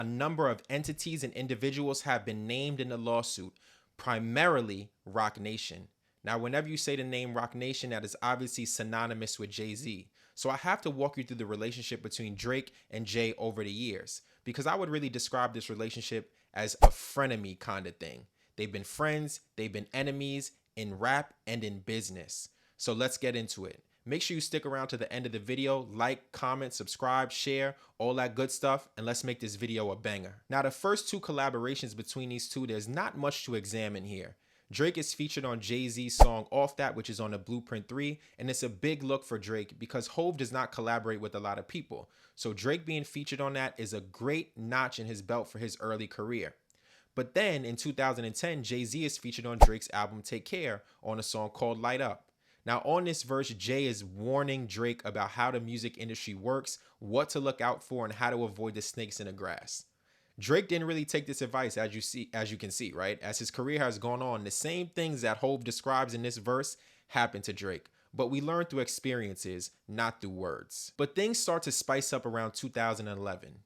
A number of entities and individuals have been named in the lawsuit, primarily Roc Nation. Now, whenever you say the name Roc Nation, that is obviously synonymous with Jay-Z. So I have to walk you through the relationship between Drake and Jay over the years, because I would really describe this relationship as a frenemy kind of thing. They've been friends, they've been enemies in rap and in business. So let's get into it. Make sure you stick around to the end of the video, like, comment, subscribe, share, all that good stuff, and let's make this video a banger. Now, the first two collaborations between these two, there's not much to examine here. Drake is featured on Jay-Z's song Off That, which is on the Blueprint 3, and it's a big look for Drake because Hove does not collaborate with a lot of people. So Drake being featured on that is a great notch in his belt for his early career. But then in 2010, Jay-Z is featured on Drake's album Take Care on a song called Light Up. Now, on this verse, Jay is warning Drake about how the music industry works, what to look out for, and how to avoid the snakes in the grass. Drake didn't really take this advice, as you can see, right? As his career has gone on, the same things that Hove describes in this verse happened to Drake. But we learn through experiences, not through words. But things start to spice up around 2011.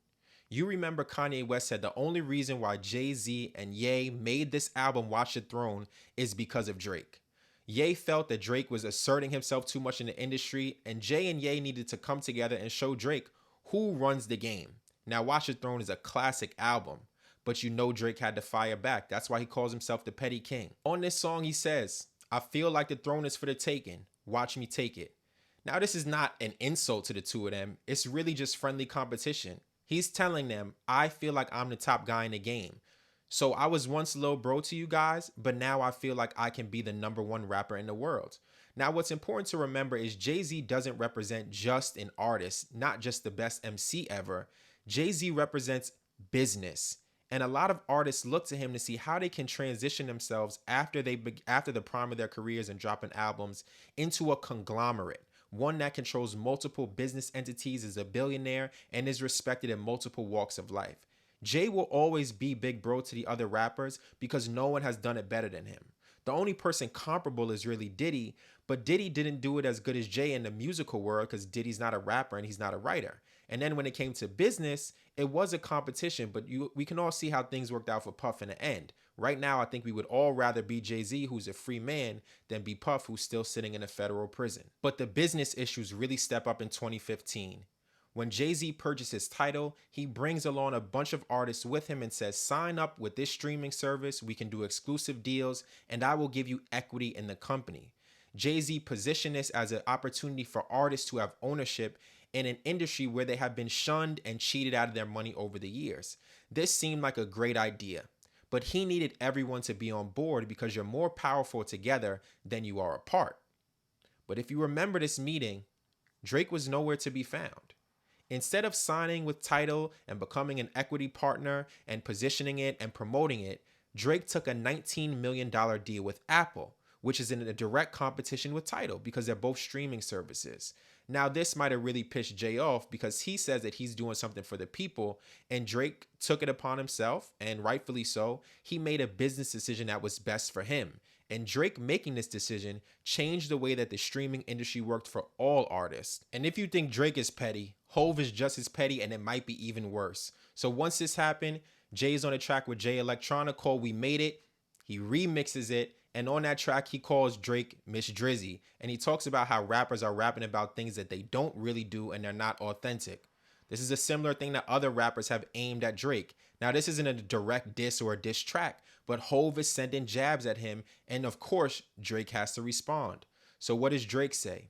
You remember Kanye West said the only reason why Jay-Z and Ye made this album Watch the Throne is because of Drake. Ye felt that Drake was asserting himself too much in the industry, and Jay and Ye needed to come together and show Drake who runs the game. Now, Watch the Throne is a classic album, but you know Drake had to fire back. That's why he calls himself the Petty King. On this song, he says, "I feel like the throne is for the taking. Watch me take it." Now, this is not an insult to the two of them. It's really just friendly competition. He's telling them, I feel like I'm the top guy in the game. So I was once low bro to you guys, but now I feel like I can be the #1 rapper in the world. Now, what's important to remember is Jay-Z doesn't represent just an artist, not just the best MC ever. Jay-Z represents business. And a lot of artists look to him to see how they can transition themselves after the prime of their careers and dropping albums into a conglomerate. One that controls multiple business entities, is a billionaire, and is respected in multiple walks of life. Jay will always be big bro to the other rappers because no one has done it better than him. The only person comparable is really Diddy, but Diddy didn't do it as good as Jay in the musical world because Diddy's not a rapper and he's not a writer. And then when it came to business, it was a competition, but we can all see how things worked out for Puff in the end. Right now, I think we would all rather be Jay-Z, who's a free man, than be Puff, who's still sitting in a federal prison. But the business issues really step up in 2015. When Jay-Z purchases Tidal, he brings along a bunch of artists with him and says, sign up with this streaming service, we can do exclusive deals, and I will give you equity in the company. Jay-Z positioned this as an opportunity for artists to have ownership in an industry where they have been shunned and cheated out of their money over the years. This seemed like a great idea, but he needed everyone to be on board because you're more powerful together than you are apart. But if you remember this meeting, Drake was nowhere to be found. Instead of signing with Tidal and becoming an equity partner and positioning it and promoting it, Drake took a $19 million deal with Apple, which is in a direct competition with Tidal because they're both streaming services. Now, this might have really pissed Jay off because he says that he's doing something for the people, and Drake took it upon himself, and rightfully so. He made a business decision that was best for him. And Drake making this decision changed the way that the streaming industry worked for all artists. And if you think Drake is petty, Hove is just as petty, and it might be even worse. So once this happened, Jay's on a track with Jay Electronica called We Made It. He remixes it, and on that track, he calls Drake Miss Drizzy. And he talks about how rappers are rapping about things that they don't really do and they're not authentic. This is a similar thing that other rappers have aimed at Drake. Now, this isn't a direct diss or a diss track, but Hove is sending jabs at him, and of course, Drake has to respond. So what does Drake say?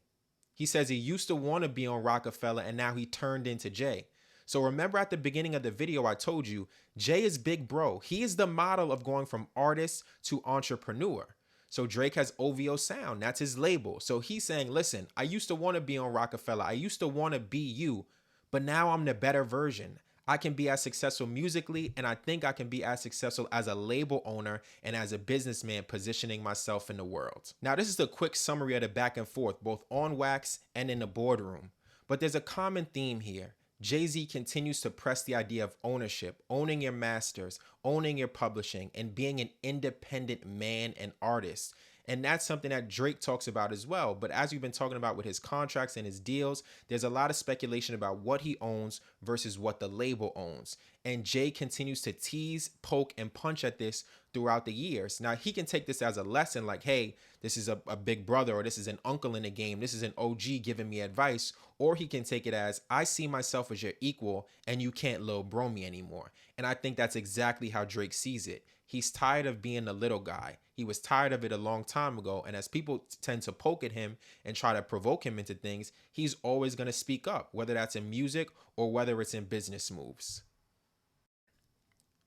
He says he used to want to be on Rockefeller, and now he turned into Jay. So remember at the beginning of the video, I told you, Jay is big bro. He is the model of going from artist to entrepreneur. So Drake has OVO Sound. That's his label. So he's saying, listen, I used to want to be on Rockefeller. I used to want to be you, but now I'm the better version. I can be as successful musically, and I think I can be as successful as a label owner and as a businessman positioning myself in the world. Now, this is a quick summary of the back and forth, both on wax and in the boardroom. But there's a common theme here. Jay-Z continues to press the idea of ownership, owning your masters, owning your publishing, and being an independent man and artist. And that's something that Drake talks about as well. But as we've been talking about with his contracts and his deals, there's a lot of speculation about what he owns versus what the label owns. And Jay continues to tease, poke, and punch at this throughout the years. Now, he can take this as a lesson like, hey, this is a big brother, or this is an uncle in the game. This is an OG giving me advice. Or he can take it as, I see myself as your equal and you can't little bro me anymore. And I think that's exactly how Drake sees it. He's tired of being the little guy. He was tired of it a long time ago. And as people tend to poke at him and try to provoke him into things, he's always going to speak up, whether that's in music or whether it's in business moves.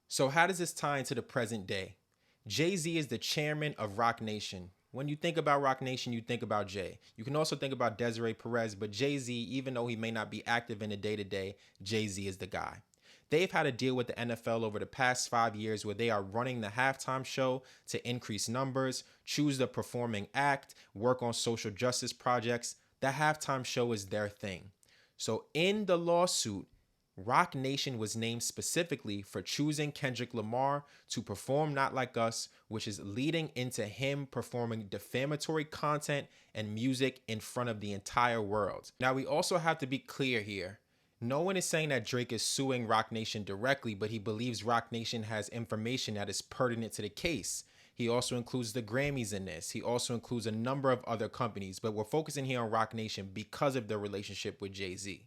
So how does this tie into the present day? Jay-Z is the chairman of Roc Nation. When you think about Roc Nation, you think about Jay. You can also think about Desiree Perez, but Jay-Z, even though he may not be active in the day-to-day, Jay-Z is the guy. They've had a deal with the NFL over the past 5 years where they are running the halftime show to increase numbers, choose the performing act, work on social justice projects. The halftime show is their thing. So in the lawsuit, Roc Nation was named specifically for choosing Kendrick Lamar to perform Not Like Us, which is leading into him performing defamatory content and music in front of the entire world. Now, we also have to be clear here. No one is saying that Drake is suing Roc Nation directly, but he believes Roc Nation has information that is pertinent to the case. He also includes the Grammys in this. He also includes a number of other companies, but we're focusing here on Roc Nation because of their relationship with Jay-Z.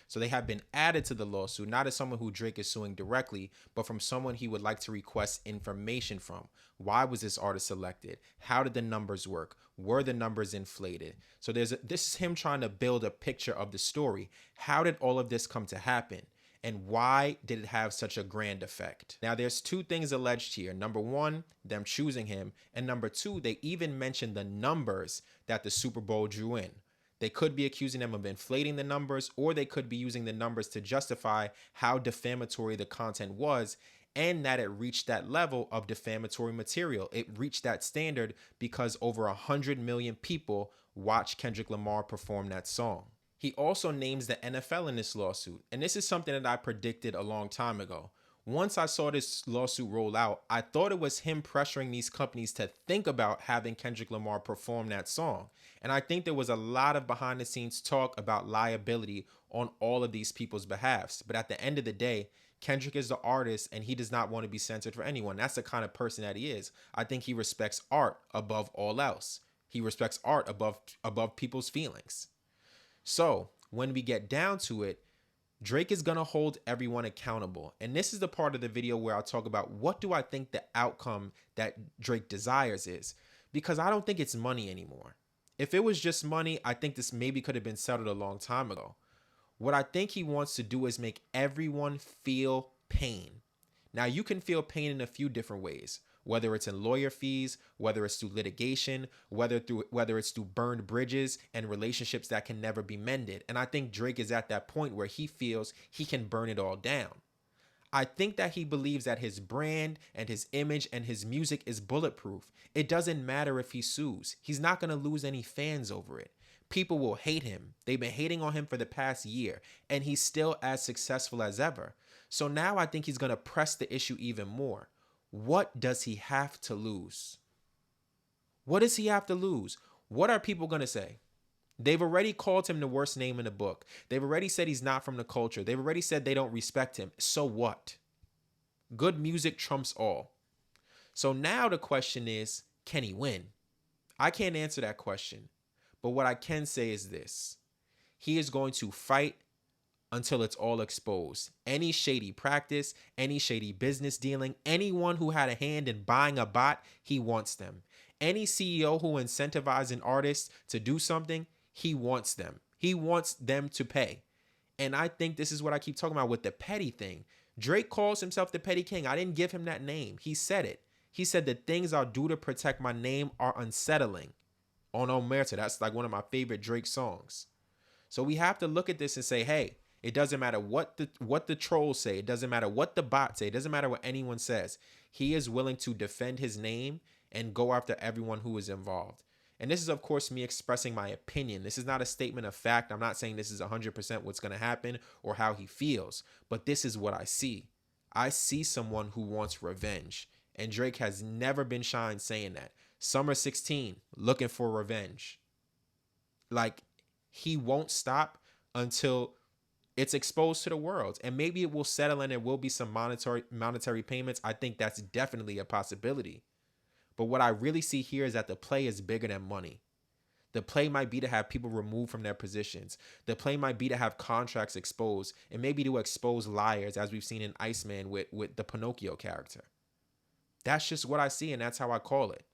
So they have been added to the lawsuit, not as someone who Drake is suing directly, but from someone he would like to request information from. Why was this artist selected? How did the numbers work? Were the numbers inflated? So this is him trying to build a picture of the story. How did all of this come to happen? And why did it have such a grand effect? Now, there's two things alleged here. Number one, them choosing him. And number two, they even mentioned the numbers that the Super Bowl drew in. They could be accusing them of inflating the numbers, or they could be using the numbers to justify how defamatory the content was and that it reached that level of defamatory material. It reached that standard because over 100 million people watched Kendrick Lamar perform that song. He also names the NFL in this lawsuit, and this is something that I predicted a long time ago. Once I saw this lawsuit roll out, I thought it was him pressuring these companies to think about having Kendrick Lamar perform that song. And I think there was a lot of behind the scenes talk about liability on all of these people's behalfs. But at the end of the day, Kendrick is the artist and he does not want to be censored for anyone. That's the kind of person that he is. I think he respects art above all else. He respects art above people's feelings. So when we get down to it, Drake is going to hold everyone accountable. And this is the part of the video where I'll talk about what do I think the outcome that Drake desires is. Because I don't think it's money anymore. If it was just money, I think this maybe could have been settled a long time ago. What I think he wants to do is make everyone feel pain. Now, you can feel pain in a few different ways, whether it's in lawyer fees, whether it's through litigation, whether it's through burned bridges and relationships that can never be mended. And I think Drake is at that point where he feels he can burn it all down. I think that he believes that his brand and his image and his music is bulletproof. It doesn't matter if he sues. He's not going to lose any fans over it. People will hate him. They've been hating on him for the past year, and he's still as successful as ever. So now I think he's going to press the issue even more. What does he have to lose? What does he have to lose? What are people going to say? They've already called him the worst name in the book. They've already said he's not from the culture. They've already said they don't respect him. So what? Good music trumps all. So now the question is, can he win? I can't answer that question. But what I can say is this. He is going to fight until it's all exposed. Any shady practice, any shady business dealing, anyone who had a hand in buying a bot, he wants them. Any CEO who incentivizes an artist to do something, he wants them. He wants them to pay. And I think this is what I keep talking about with the petty thing. Drake calls himself the petty king. I didn't give him that name. He said it. He said the things I'll do to protect my name are unsettling. On Omerta, that's like one of my favorite Drake songs. So we have to look at this and say, hey, it doesn't matter what the trolls say. It doesn't matter what the bots say. It doesn't matter what anyone says. He is willing to defend his name and go after everyone who is involved. And this is, of course, me expressing my opinion. This is not a statement of fact. I'm not saying this is 100% what's going to happen or how he feels. But this is what I see. I see someone who wants revenge. And Drake has never been shy in saying that. Summer 16, looking for revenge. Like, he won't stop until it's exposed to the world. And maybe it will settle and there will be some monetary payments. I think that's definitely a possibility. But what I really see here is that the play is bigger than money. The play might be to have people removed from their positions. The play might be to have contracts exposed, and maybe to expose liars, as we've seen in Iceman with the Pinocchio character. That's just what I see, and that's how I call it.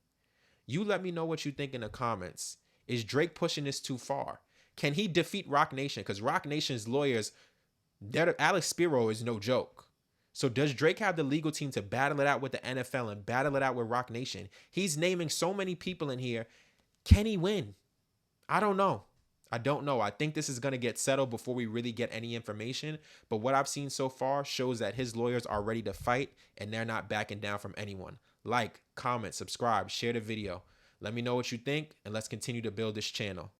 You let me know what you think in the comments. Is Drake pushing this too far? Can he defeat Roc Nation? Because Roc Nation's lawyers, Alex Spiro is no joke. So does Drake have the legal team to battle it out with the NFL and battle it out with Roc Nation? He's naming so many people in here. Can he win? I don't know. I don't know. I think this is going to get settled before we really get any information. But what I've seen so far shows that his lawyers are ready to fight and they're not backing down from anyone. Like, comment, subscribe, share the video. Let me know what you think, and let's continue to build this channel.